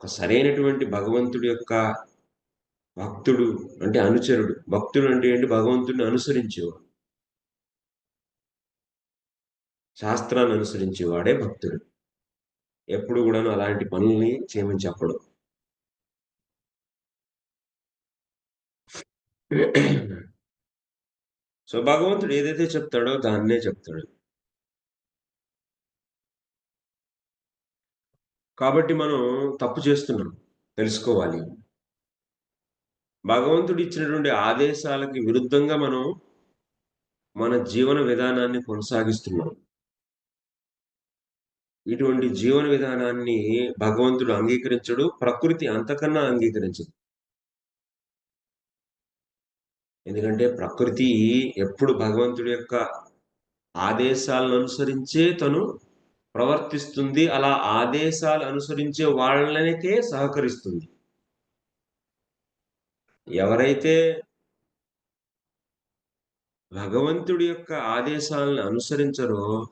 ఒక సరైనటువంటి భగవంతుడి యొక్క భక్తుడు అంటే అనుచరుడు. భక్తుడు అంటే ఏంటి? భగవంతుడిని అనుసరించేవాడు. శాస్త్రాన్ని అనుసరించేవాడే భక్తుడు. ఎప్పుడు గూడాను అలాంటి పనుల్ని చేయమని చెప్పడు. సో, భగవంతుడు ఏదైతే చెప్తాడో దాన్నే చెప్తాడు. కాబట్టి మనం తప్పు చేస్తున్నాం. తెలుసుకోవాలి. భగవంతుడు ఇచ్చినటువంటి ఆదేశాలకి విరుద్ధంగా మనం మన జీవన విధానాన్ని కొనసాగిస్తున్నాం. ఇటువంటి జీవన విధానాన్ని భగవంతుడు అంగీకరించడు. ప్రకృతి అంతకన్నా అంగీకరించదు. ఎందుకంటే ప్రకృతి ఎప్పుడు భగవంతుడి యొక్క ఆదేశాలను అనుసరించే తను ప్రవర్తిస్తుంది. అలా ఆదేశాలు అనుసరించే వాళ్ళనికే సహకరిస్తుంది. ఎవరైతే భగవంతుడి యొక్క ఆదేశాలను అనుసరించరో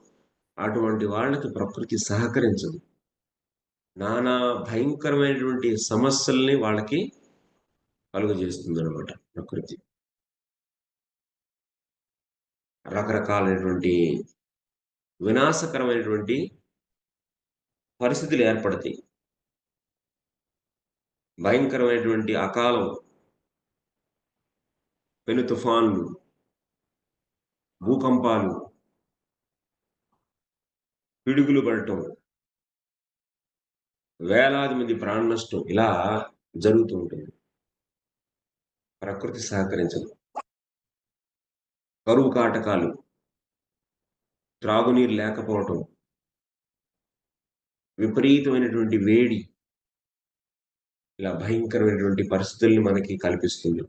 అటువంటి వాళ్ళకి ప్రకృతి సహకరించదు. నానా భయంకరమైనటువంటి సమస్యల్ని వాళ్ళకి కలుగజేస్తుందనమాట ప్రకృతి. రకరకాలైనటువంటి వినాశకరమైనటువంటి పరిస్థితులు ఏర్పడతాయి. భయంకరమైనటువంటి అకాలం, పెను తుఫాన్లు, భూకంపాలు, పిడుగులు పడటం, వేలాది మంది ప్రాణ నష్టం ఇలా జరుగుతూ ఉంటుంది. ప్రకృతి సహకరించదు. కరువు కాటకాలు, త్రాగునీరు లేకపోవటం, విపరీతమైనటువంటి వేడి ఇలా భయంకరమైనటువంటి పరిస్థితుల్ని మనకి కల్పిస్తుంది.